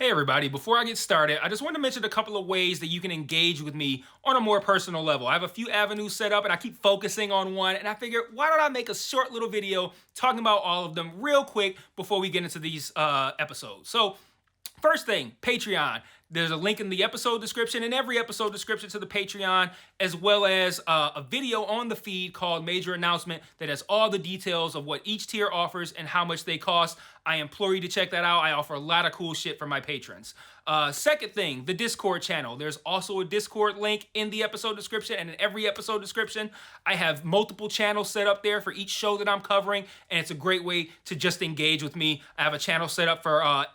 Hey everybody, before I get started, I just want to mention a couple of ways that you can engage with me on a more personal level. I have a few avenues set up and I keep focusing on one, and I figured why don't I make a short little video talking about all of them real quick before we get into these episodes. So first thing, Patreon. There's a link in the episode description, in every episode description to the Patreon, as well as a video on the feed called Major Announcement that has all the details of what each tier offers and how much they cost. I implore you to check that out. I offer a lot of cool shit for my patrons. Second thing, the Discord channel. There's also a Discord link in the episode description and in every episode description. I have multiple channels set up there for each show that I'm covering, and it's a great way to just engage with me. I have a channel set up for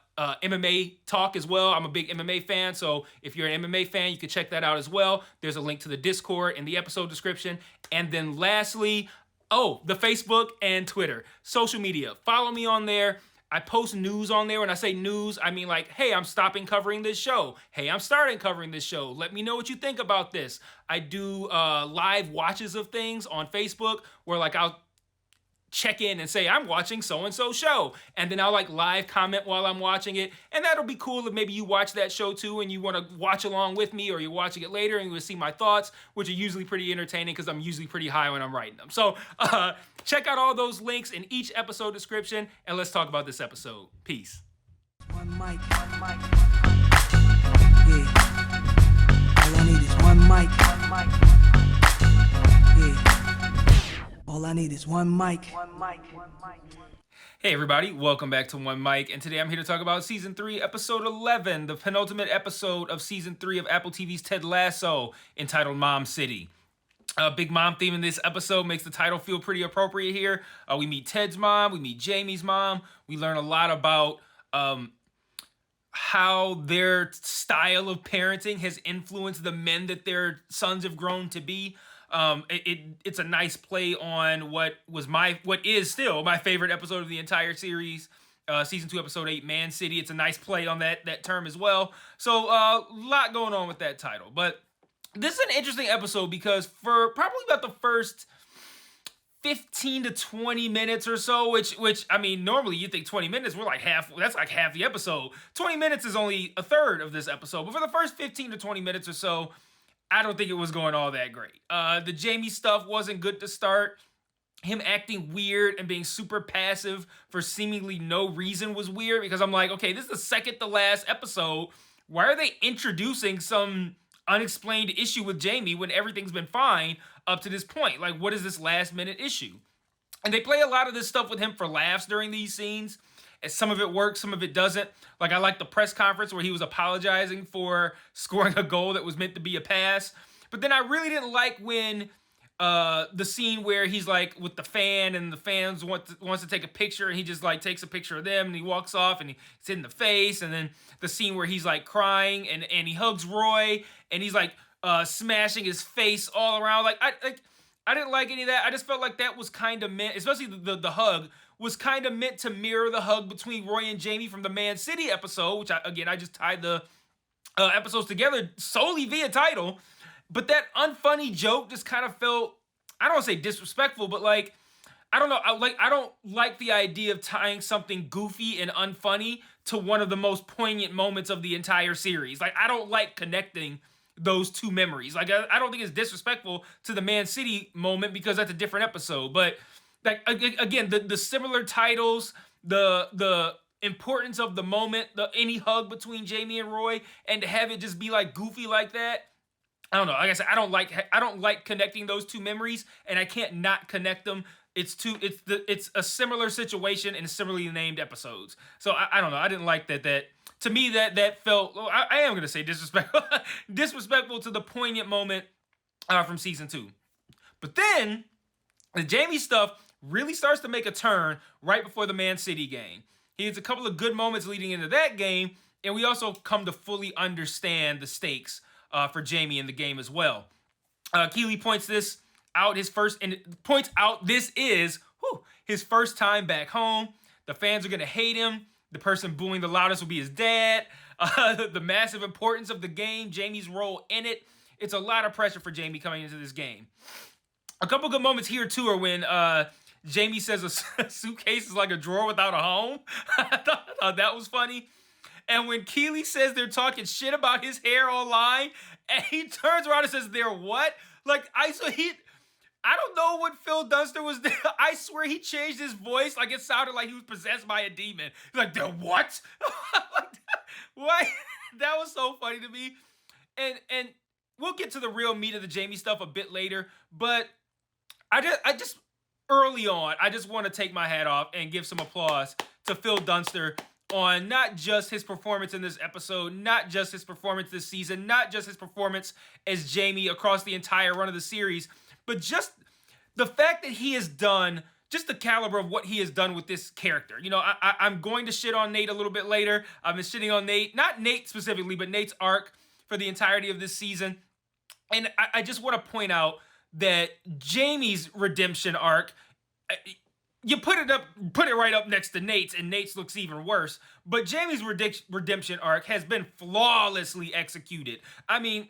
MMA talk as well. I'm a big MMA fan, so if you're an MMA fan, you can check that out as well. There's a link to the Discord in the episode description. And then lastly, the Facebook and Twitter. Social media. Follow me on there. I post news on there. When I say news, I mean like, hey, I'm stopping covering this show. Hey, I'm starting covering this show. Let me know what you think about this. I do live watches of things on Facebook where like I'll check in and say I'm watching so-and-so show, and then I'll like live comment while I'm watching it, and that'll be cool if maybe you watch that show too and you want to watch along with me, or you're watching it later and you will see my thoughts, which are usually pretty entertaining because I'm usually pretty high when I'm writing them. So check out all those links in each episode description, and let's talk about this episode. Peace. One mic, one mic. Yeah. All I need is one mic. One mic. Yeah. All I need is one mic. One mic. One mic. Hey everybody, welcome back to One Mic, and today I'm here to talk about Season 3, Episode 11, the penultimate episode of Season 3 of Apple TV's Ted Lasso, entitled Mom City. Big mom theme in this episode makes the title feel pretty appropriate here. We meet Ted's mom, we meet Jamie's mom, we learn a lot about how their style of parenting has influenced the men that their sons have grown to be. It's a nice play on what is still my favorite episode of the entire series, season 2, episode 8, Man City. It's a nice play on that term as well. So a lot going on with that title. But this is an interesting episode because for probably about the first 15 to 20 minutes or so, which I mean, normally you think 20 minutes, that's like half the episode. 20 minutes is only a third of this episode. But for the first 15 to 20 minutes or so, I don't think it was going all that great. The Jamie stuff wasn't good to start. Him acting weird and being super passive for seemingly no reason was weird, because I'm like, okay, this is the second to last episode. Why are they introducing some unexplained issue with Jamie when everything's been fine up to this point? Like, what is this last minute issue? And they play a lot of this stuff with him for laughs during these scenes. And some of it works, some of it doesn't. Like, I like the press conference where he was apologizing for scoring a goal that was meant to be a pass. But then I really didn't like when the scene where he's like with the fan, and the fans wants to take a picture, and he just like takes a picture of them and he walks off and he's in the face. And then the scene where he's like crying and he hugs Roy and he's like smashing his face all around. I didn't like any of that. I just felt like that was kind of meant, especially the hug, was kind of meant to mirror the hug between Roy and Jamie from the Man City episode, which I just tied the episodes together solely via title. But that unfunny joke just kind of felt, I don't want to say disrespectful, but like, I don't know. I don't like the idea of tying something goofy and unfunny to one of the most poignant moments of the entire series. Like, I don't like connecting those two memories. Like, I don't think it's disrespectful to the Man City moment because that's a different episode. But like, again, the similar titles, the importance of the moment, any hug between Jamie and Roy, and to have it just be like goofy like that, I don't know. Like I said, I don't like connecting those two memories, and I can't not connect them. It's a similar situation in similarly named episodes. So I don't know. I didn't like that. To me, that felt, I am gonna say disrespectful to the poignant moment from season 2. But then the Jamie stuff really starts to make a turn right before the Man City game. He has a couple of good moments leading into that game, and we also come to fully understand the stakes for Jamie in the game as well. Keeley points out this is his first time back home. The fans are gonna hate him. The person booing the loudest will be his dad. The massive importance of the game, Jamie's role in it. It's a lot of pressure for Jamie coming into this game. A couple good moments here too are when Jamie says a suitcase is like a drawer without a home. I thought that was funny. And when Keely says they're talking shit about his hair online, and he turns around and says, "They're what?" Like, I don't know what Phil Dunster was there. I swear he changed his voice. Like, it sounded like he was possessed by a demon. He's like, "They're what?" Like, why? That was so funny to me. And we'll get to the real meat of the Jamie stuff a bit later. But I just early on, I just want to take my hat off and give some applause to Phil Dunster on not just his performance in this episode, not just his performance this season, not just his performance as Jamie across the entire run of the series, but just the fact that he has done, just the caliber of what he has done with this character. You know, I'm going to shit on Nate a little bit later. I've been shitting on Nate, not Nate specifically, but Nate's arc for the entirety of this season. And I just want to point out that Jamie's redemption arc, you put it right up next to Nate's, and Nate's looks even worse. But Jamie's redemption arc has been flawlessly executed. I mean,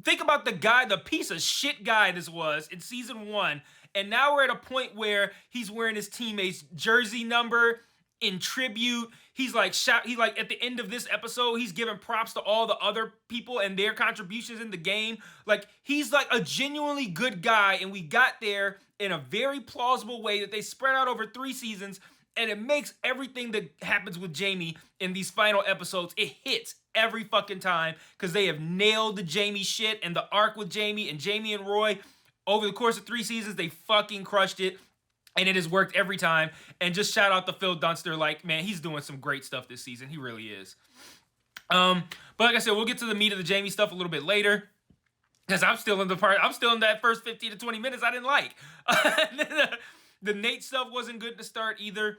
think about the piece of shit guy this was in season 1, and now we're at a point where he's wearing his teammate's jersey number in tribute. He's like at the end of this episode, he's giving props to all the other people and their contributions in the game. Like, he's like a genuinely good guy, and we got there in a very plausible way that they spread out over 3 seasons, and it makes everything that happens with Jamie in these final episodes, it hits every fucking time, because they have nailed the Jamie shit and the arc with Jamie and Roy. Over the course of 3 seasons, they fucking crushed it. And it has worked every time. And just shout out to Phil Dunster. Like, man, he's doing some great stuff this season. He really is. But like I said, we'll get to the meat of the Jamie stuff a little bit later. Because I'm still in that first 15 to 20 minutes I didn't like. The Nate stuff wasn't good to start either.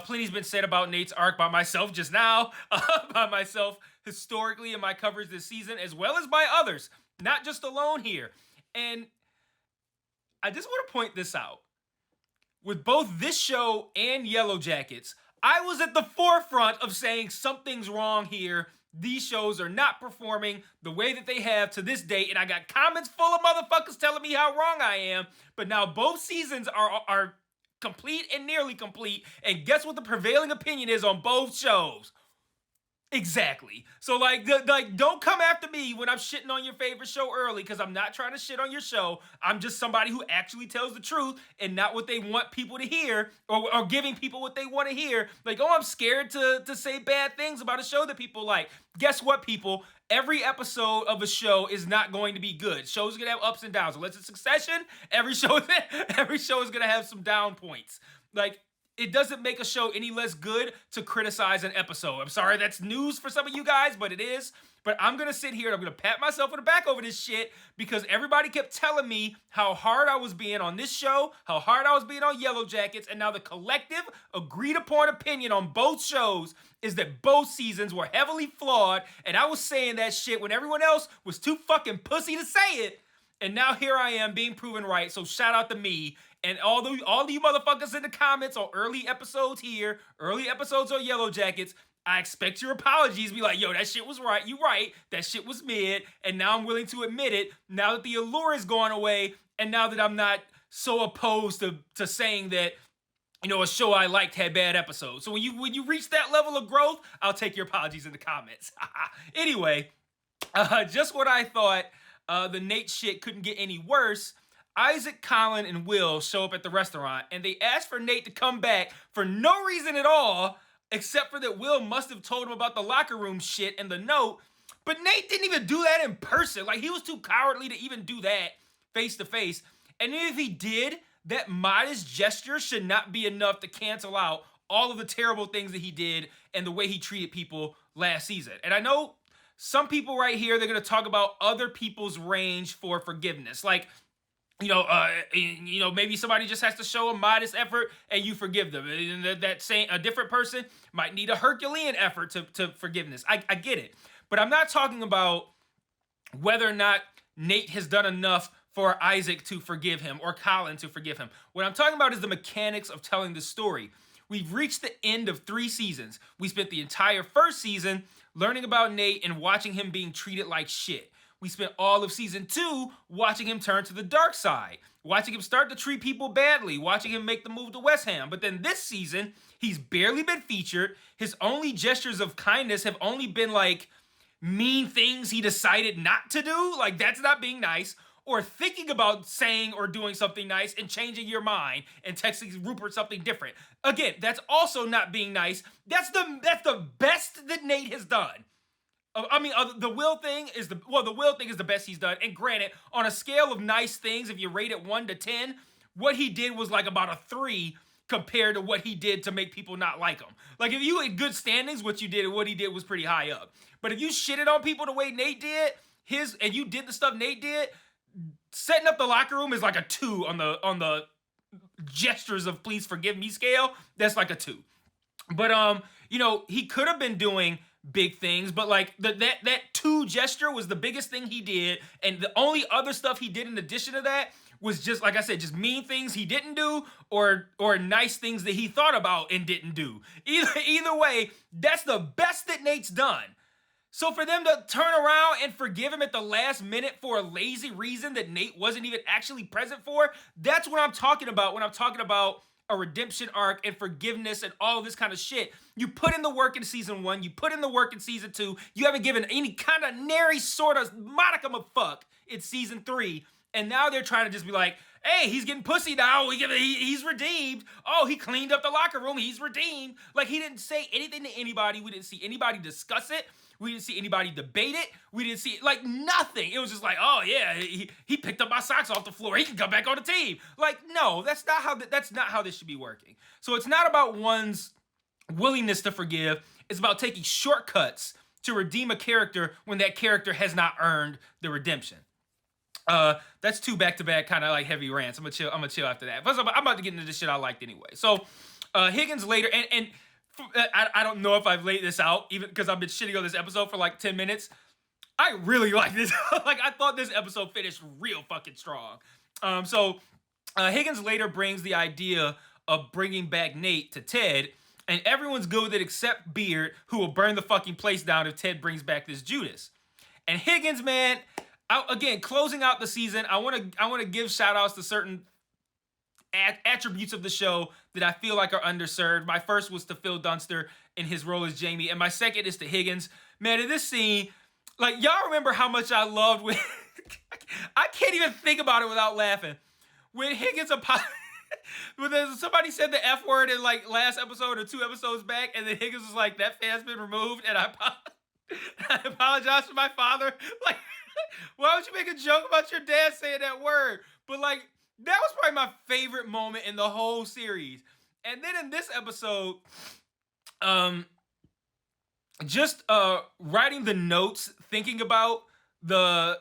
Plenty's been said about Nate's arc by myself just now. By myself historically in my coverage this season, as well as by others. Not just alone here. And I just want to point this out. With both this show and Yellow Jackets, I was at the forefront of saying something's wrong here. These shows are not performing the way that they have to this day, and I got comments full of motherfuckers telling me how wrong I am. But now both seasons are complete and nearly complete, and guess what the prevailing opinion is on both shows? Exactly. So like don't come after me when I'm shitting on your favorite show early, because I'm not trying to shit on your show. I'm just somebody who actually tells the truth and not what they want people to hear, or giving people what they want to hear. Like, oh, I'm scared to say bad things about a show that people like. Guess what, people? Every episode of a show is not going to be good. Shows are gonna have ups and downs. Unless it's Succession, every show is gonna have some down points. Like, it doesn't make a show any less good to criticize an episode. I'm sorry that's news for some of you guys, but it is. But I'm going to sit here and I'm going to pat myself on the back over this shit, because everybody kept telling me how hard I was being on this show, how hard I was being on Yellow Jackets, and now the collective agreed upon opinion on both shows is that both seasons were heavily flawed, and I was saying that shit when everyone else was too fucking pussy to say it. And now here I am being proven right, so shout out to me. And all you motherfuckers in the comments on early episodes here, early episodes on Yellow Jackets, I expect your apologies. Be like, yo, that shit was right. You right. That shit was mid. And now I'm willing to admit it. Now that the allure is gone away, and now that I'm not so opposed to saying that, you know, a show I liked had bad episodes. So when you reach that level of growth, I'll take your apologies in the comments. Anyway, just what I thought. The Nate shit couldn't get any worse. Isaac, Colin, and Will show up at the restaurant, and they ask for Nate to come back for no reason at all, except for that Will must have told him about the locker room shit and the note. But Nate didn't even do that in person. Like, he was too cowardly to even do that face to face. And if he did, that modest gesture should not be enough to cancel out all of the terrible things that he did and the way he treated people last season. And I know some people right here, they're going to talk about other people's range for forgiveness. Like, maybe somebody just has to show a modest effort and you forgive them. And that same, a different person might need a Herculean effort to forgiveness. I get it. But I'm not talking about whether or not Nate has done enough for Isaac to forgive him or Colin to forgive him. What I'm talking about is the mechanics of telling the story. We've reached the end of 3 seasons. We spent the entire first season learning about Nate and watching him being treated like shit. We spent all of season 2 watching him turn to the dark side, watching him start to treat people badly, watching him make the move to West Ham. But then this season, he's barely been featured. His only gestures of kindness have only been like mean things he decided not to do. Like, that's not being nice. Or thinking about saying or doing something nice and changing your mind and texting Rupert something different. Again, that's also not being nice. That's the best that Nate has done. I mean, the Will thing is the Will thing is the best he's done. And granted, on a scale of nice things, if you rate it 1 to 10, what he did was like about a 3 compared to what he did to make people not like him. Like, if you had good standings, what he did was pretty high up. But if you shitted on people the way Nate did, and you did the stuff Nate did, setting up the locker room is like a 2 on the gestures of please forgive me scale. That's like a 2. But he could have been doing big things, but like that 2 gesture was the biggest thing he did, and the only other stuff he did in addition to that was just, like I said, just mean things he didn't do or nice things that he thought about and didn't do. Either way, that's the best that Nate's done. So for them to turn around and forgive him at the last minute for a lazy reason that Nate wasn't even actually present for, that's what I'm talking about when I'm talking about a redemption arc and forgiveness and all of this kind of shit. You put in the work in season 1, you put in the work in season 2, you haven't given any kind of nary sort of modicum of fuck in season 3, and now they're trying to just be like, hey, he's getting pussy now, he's redeemed. Oh, he cleaned up the locker room, he's redeemed. Like, he didn't say anything to anybody, we didn't see anybody discuss it. We didn't see anybody debate it. We didn't see, like, nothing. It was just like, oh, yeah, he picked up my socks off the floor. He can come back on the team. Like, no, that's not how this should be working. So it's not about one's willingness to forgive. It's about taking shortcuts to redeem a character when that character has not earned the redemption. That's 2 back-to-back kind of like heavy rants. I'm gonna chill after that. But I'm about to get into this shit I liked anyway. So Higgins later, and I don't know if I've laid this out, even because I've been shitting on this episode for like 10 minutes. I really like this. Like, I thought this episode finished real fucking strong. So Higgins later brings the idea of bringing back Nate to Ted, and everyone's good with it except Beard, who will burn the fucking place down if Ted brings back this Judas. And Higgins, man, again, closing out the season, I want to give shout outs to certain attributes of the show that I feel like are underserved. My first was to Phil Dunster in his role as Jamie, and my second is to Higgins. Man, in this scene, like, y'all remember how much I loved when I can't even think about it without laughing. When Higgins when somebody said the F word in like last episode or 2 episodes back, and then Higgins was like, that fan's been removed, and I apologize for my father. Like, why would you make a joke about your dad saying that word? But like, that was probably my favorite moment in the whole series. And then in this episode, just writing the notes, thinking about the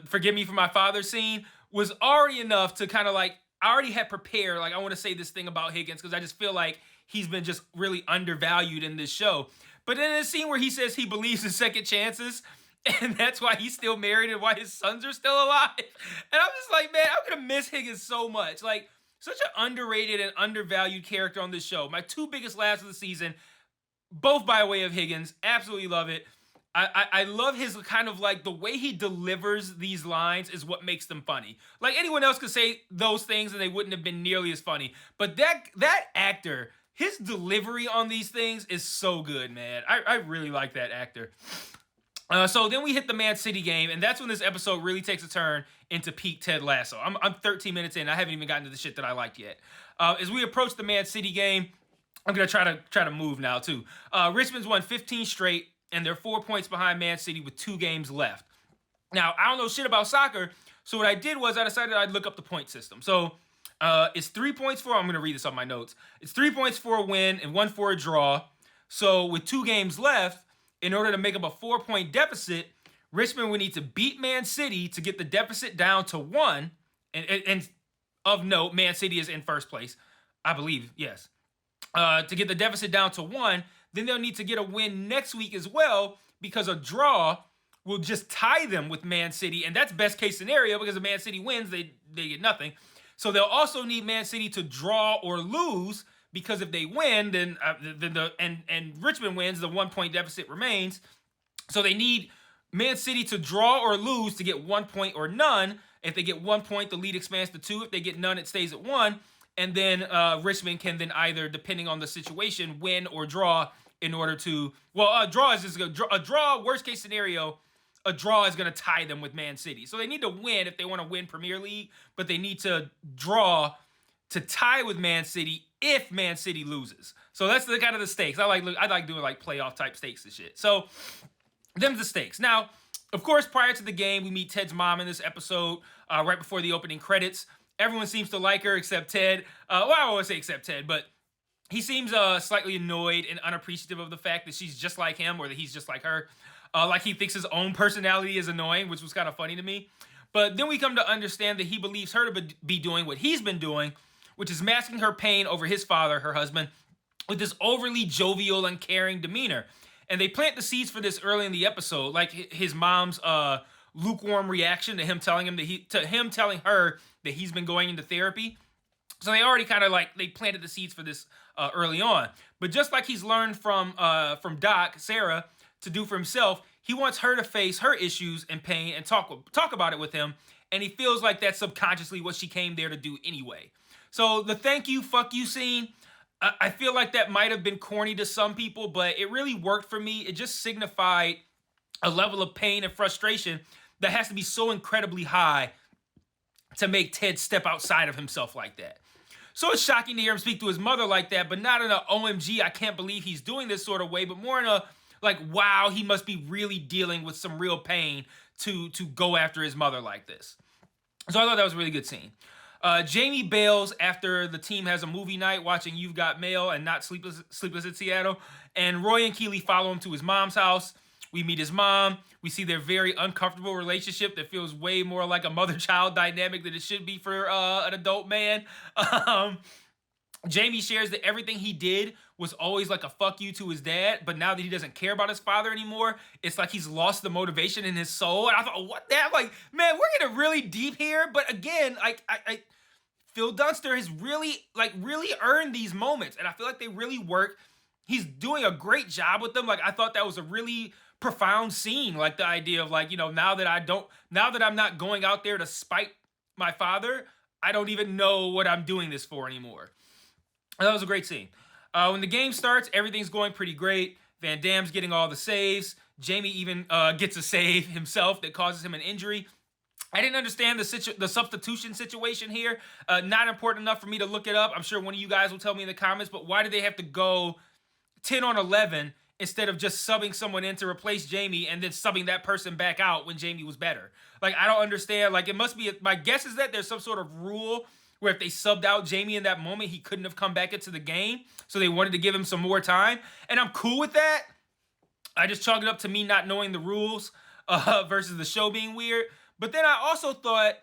forgive me for my father scene was already enough to kind of like, I already had prepared, like, I want to say this thing about Higgins because I just feel like he's been just really undervalued in this show. But then in a scene where he says he believes in second chances, and that's why he's still married and why his sons are still alive. And I'm just like, man, I'm going to miss Higgins so much. Like, such an underrated and undervalued character on this show. My 2 biggest laughs of the season, both by way of Higgins. Absolutely love it. I love his kind of like, the way he delivers these lines is what makes them funny. Like, anyone else could say those things and they wouldn't have been nearly as funny. But that actor, his delivery on these things is so good, man. I really like that actor. So then we hit the Man City game, and that's when this episode really takes a turn into peak Ted Lasso. I'm 13 minutes in. I haven't even gotten to the shit that I liked yet. As we approach the Man City game, I'm gonna try to move now too. Richmond's won 15 straight, and they're 4 points behind Man City with 2 games left. Now, I don't know shit about soccer, so what I did was I decided I'd look up the point system. So it's 3 points for, I'm gonna read this on my notes. It's 3 points for a win and 1 for a draw. So with 2 games left, in order to make up a 4-point deficit, Richmond would need to beat Man City to get the deficit down to 1. And of note, Man City is in first place, I believe, yes. To get the deficit down to 1, then they'll need to get a win next week as well, because a draw will just tie them with Man City, and that's best case scenario, because if Man City wins, they get nothing. So they'll also need Man City to draw or lose, because if they win, then and Richmond wins, the 1-point deficit remains. So they need Man City to draw or lose to get 1 point or none. If they get 1 point, the lead expands to 2. If they get none, it stays at 1. And then Richmond can then either, depending on the situation, win or draw in order to... Well, a draw is just a draw, worst case scenario, a draw is going to tie them with Man City. So they need to win if they want to win Premier League, but they need to draw to tie with Man City if Man City loses. So that's the kind of the stakes. I like doing like playoff type stakes and shit. So them's the stakes. Now, of course, prior to the game, we meet Ted's mom in this episode, right before the opening credits. Everyone seems to like her except Ted. Well, I won't say except Ted, but he seems slightly annoyed and unappreciative of the fact that she's just like him or that he's just like her. Like he thinks his own personality is annoying, which was kind of funny to me. But then we come to understand that he believes her to be doing what he's been doing, which is masking her pain over his father, her husband, with this overly jovial and caring demeanor. And they plant the seeds for this early in the episode, like his mom's lukewarm reaction to him telling her that he's been going into therapy. So they already kind of they planted the seeds for this early on. But just like he's learned from Doc, Sarah, to do for himself, he wants her to face her issues and pain and talk about it with him. And he feels like that's subconsciously what she came there to do anyway. So the thank you, fuck you scene, I feel like that might have been corny to some people, but it really worked for me. It just signified a level of pain and frustration that has to be so incredibly high to make Ted step outside of himself like that. So it's shocking to hear him speak to his mother like that, but not in a OMG, I can't believe he's doing this sort of way, but more in a wow, he must be really dealing with some real pain to go after his mother like this. So I thought that was a really good scene. Jamie bails after the team has a movie night watching You've Got Mail and not Sleepless in Seattle. And Roy and Keeley follow him to his mom's house. We meet his mom. We see their very uncomfortable relationship that feels way more like a mother-child dynamic than it should be for an adult man. Jamie shares that everything he did was always like a fuck you to his dad, but now that he doesn't care about his father anymore, it's like he's lost the motivation in his soul. And I thought, what the hell? Like, man, we're getting really deep here. But again, Phil Dunster has really earned these moments, and I feel like they really work. He's doing a great job with them. Like, I thought that was a really profound scene. Like the idea of now that I'm not going out there to spite my father, I don't even know what I'm doing this for anymore. And that was a great scene. When the game starts, everything's going pretty great. Van Damme's getting all the saves. Jamie even gets a save himself that causes him an injury. I didn't understand the substitution situation here. Not important enough for me to look it up. I'm sure one of you guys will tell me in the comments, but why did they have to go 10 on 11 instead of just subbing someone in to replace Jamie and then subbing that person back out when Jamie was better? Like, I don't understand. Like, it must be, my guess is that there's some sort of rule where if they subbed out Jamie in that moment, he couldn't have come back into the game. So they wanted to give him some more time. And I'm cool with that. I just chalk it up to me not knowing the rules versus the show being weird. But then I also thought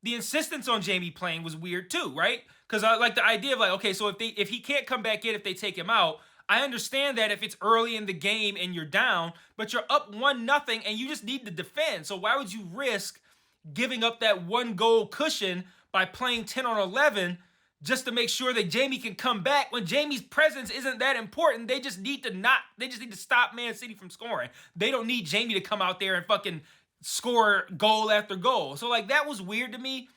the insistence on Jamie playing was weird too, right? Because I like the idea of okay, so if he can't come back in, if they take him out, I understand that if it's early in the game and you're down, but you're up 1-0 and you just need to defend. So why would you risk giving up that 1 goal cushion by playing 10 on 11 just to make sure that Jamie can come back when Jamie's presence isn't that important? They just need to stop Man City from scoring. They don't need Jamie to come out there and fucking score goal after goal. So that was weird to me.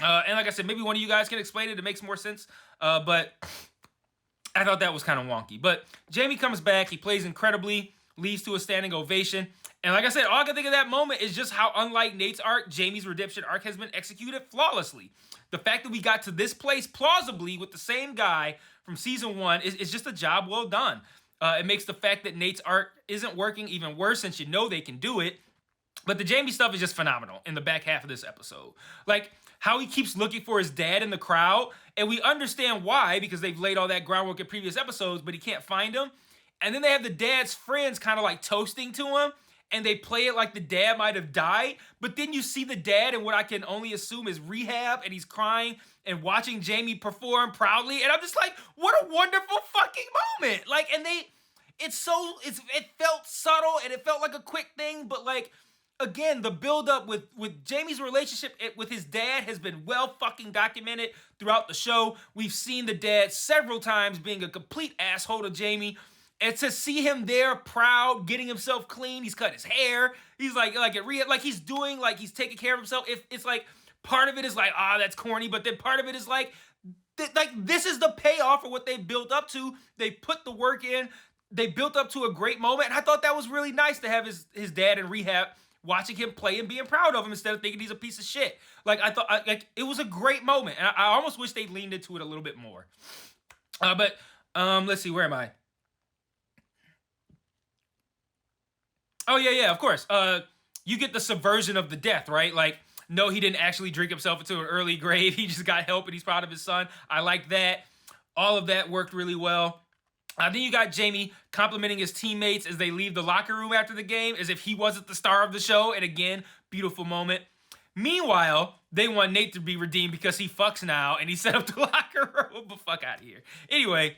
And like I said, maybe one of you guys can explain it. It makes more sense. But I thought that was kind of wonky. But Jamie comes back. He plays incredibly, leads to a standing ovation. And like I said, all I can think of that moment is just how unlike Nate's arc, Jamie's redemption arc has been executed flawlessly. The fact that we got to this place plausibly with the same guy from season 1 is just a job well done. It makes the fact that Nate's arc isn't working even worse since you know they can do it. But the Jamie stuff is just phenomenal in the back half of this episode. Like, how he keeps looking for his dad in the crowd, and we understand why, because they've laid all that groundwork in previous episodes, but he can't find him. And then they have the dad's friends kind of toasting to him, and they play it like the dad might have died, but then you see the dad in what I can only assume is rehab, and he's crying and watching Jamie perform proudly, and I'm just like, what a wonderful fucking moment! It felt subtle, and it felt like a quick thing, but again, the build-up with Jamie's relationship with his dad has been well fucking documented throughout the show. We've seen the dad several times being a complete asshole to Jamie. And to see him there, proud, getting himself clean, he's cut his hair. He's like at rehab, like he's doing, like he's taking care of himself. If it's like part of it is like, that's corny, but then part of it is like this is the payoff for what they built up to. They put the work in. They built up to a great moment, and I thought that was really nice to have his dad in rehab, watching him play and being proud of him instead of thinking he's a piece of shit. Like I thought, like it was a great moment, and I almost wish they leaned into it a little bit more. But let's see, where am I? Oh, yeah, of course. You get the subversion of the death, right? Like, no, he didn't actually drink himself into an early grave. He just got help and he's proud of his son. I like that. All of that worked really well. Then you got Jamie complimenting his teammates as they leave the locker room after the game as if he wasn't the star of the show. And again, beautiful moment. Meanwhile, they want Nate to be redeemed because he fucks now and he set up the locker room. But fuck out of here. Anyway,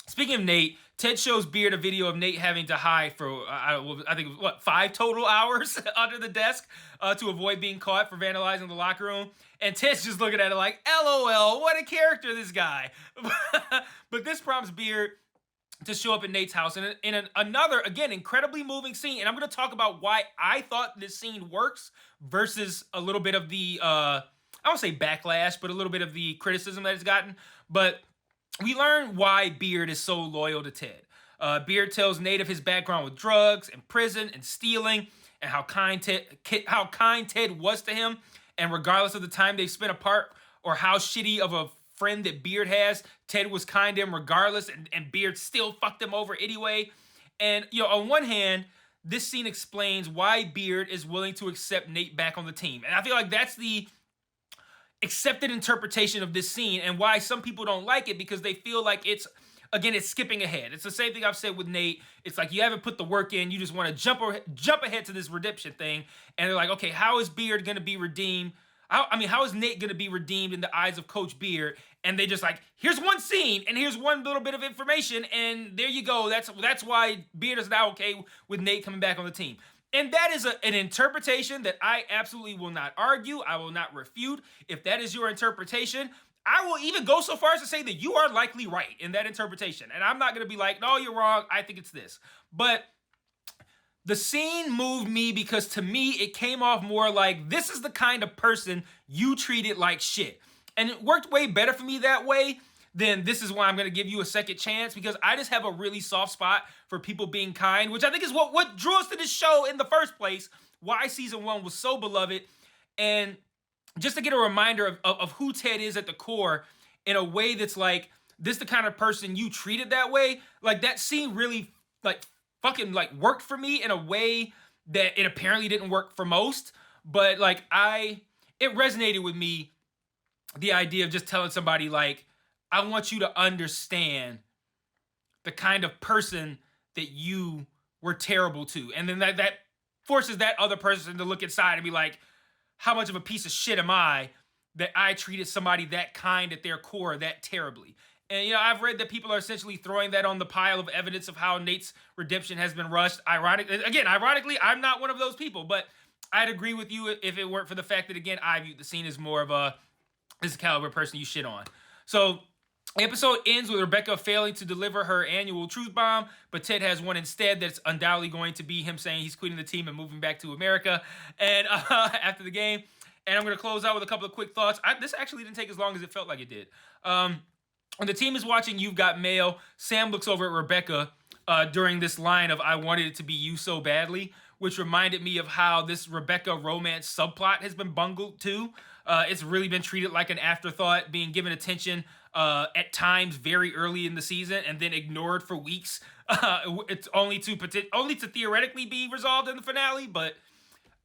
speaking of Nate, Ted shows Beard a video of Nate having to hide for, I think, it was, 5 total hours under the desk to avoid being caught for vandalizing the locker room. And Ted's just looking at it like, LOL, what a character, this guy. But this prompts Beard to show up at Nate's house in another, again, incredibly moving scene. And I'm going to talk about why I thought this scene works versus a little bit of the, I won't say backlash, but a little bit of the criticism that it's gotten. But we learn why Beard is so loyal to Ted. Beard tells Nate of his background with drugs and prison and stealing and how kind Ted was to him. And regardless of the time they've spent apart or how shitty of a friend that Beard has, Ted was kind to him regardless, and Beard still fucked him over anyway. And, on one hand, this scene explains why Beard is willing to accept Nate back on the team. And I feel like that's the accepted interpretation of this scene and why some people don't like it, because they feel like it's skipping ahead. It's the same thing I've said with Nate. It's like you haven't put the work in. You just want to jump ahead to this redemption thing. And they're like, okay, how is Beard going to be redeemed? How is Nate going to be redeemed in the eyes of Coach Beard? And they just like, here's one scene and here's one little bit of information and there you go. That's why Beard is now okay with Nate coming back on the team. And that is an interpretation that I absolutely will not argue. I will not refute. If that is your interpretation, I will even go so far as to say that you are likely right in that interpretation. And I'm not going to be like, no, you're wrong. I think it's this. But the scene moved me because to me, it came off more like this is the kind of person you treated like shit. And it worked way better for me that way than this is why I'm going to give you a second chance, because I just have a really soft spot for people being kind, which I think is what drew us to this show in the first place, why season 1 was so beloved. And just to get a reminder of who Ted is at the core in a way that's like, this the kind of person you treated that way. Like that scene really fucking worked for me in a way that it apparently didn't work for most. But it resonated with me, the idea of just telling somebody like, I want you to understand the kind of person that you were terrible to. And then that forces that other person to look inside and be like, how much of a piece of shit am I that I treated somebody that kind at their core that terribly? And, I've read that people are essentially throwing that on the pile of evidence of how Nate's redemption has been rushed. Ironically, I'm not one of those people, but I'd agree with you if it weren't for the fact that, again, I viewed the scene as more of this is the caliber of person you shit on. So the episode ends with Rebecca failing to deliver her annual truth bomb, but Ted has one instead that's undoubtedly going to be him saying he's quitting the team and moving back to America. And after the game, and I'm going to close out with a couple of quick thoughts. This actually didn't take as long as it felt like it did. When the team is watching You've Got Mail, Sam looks over at Rebecca during this line of "I wanted it to be you so badly," which reminded me of how this Rebecca romance subplot has been bungled too. It's really been treated like an afterthought, being given attention at times very early in the season and then ignored for weeks. It's only to theoretically be resolved in the finale, but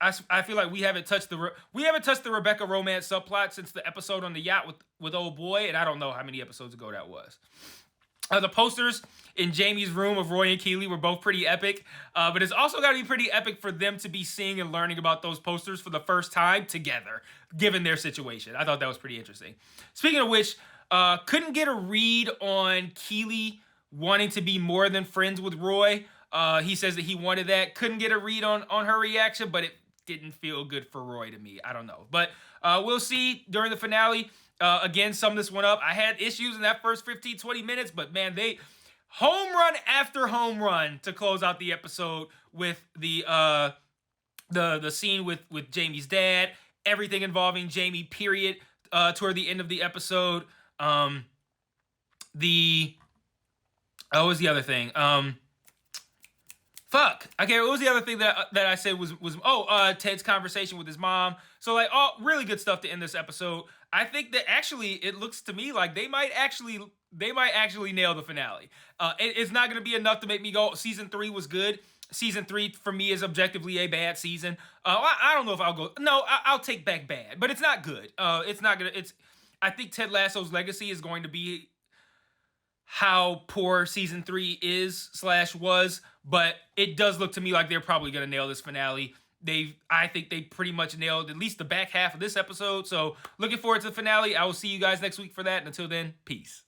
I feel like we haven't touched the Rebecca romance subplot since the episode on the yacht with old boy, and I don't know how many episodes ago that was. The posters in Jamie's room of Roy and Keeley were both pretty epic, but it's also got to be pretty epic for them to be seeing and learning about those posters for the first time together, given their situation. I thought that was pretty interesting. Speaking of which, couldn't get a read on Keeley wanting to be more than friends with Roy. He says that he wanted that. Couldn't get a read on her reaction, but it didn't feel good for Roy to me. I don't know. But we'll see during the finale. Again, sum this one up. I had issues in that first 15, 20 minutes, but man, home run after home run to close out the episode with the scene with Jamie's dad, everything involving Jamie, period, toward the end of the episode. What was the other thing? Okay, what was the other thing that I said was Ted's conversation with his mom. So like, really good stuff to end this episode. I think that actually it looks to me like they might actually nail the finale. It's not going to be enough to make me go, season 3 was good. Season 3 for me is objectively a bad season. I don't know if I'll go. No, I'll take back bad, but it's not good. It's not gonna. I think Ted Lasso's legacy is going to be how poor season 3 was, but it does look to me like they're probably gonna nail this finale. I think they pretty much nailed at least the back half of this episode. So looking forward to the finale. I will see you guys next week for that. And until then, peace.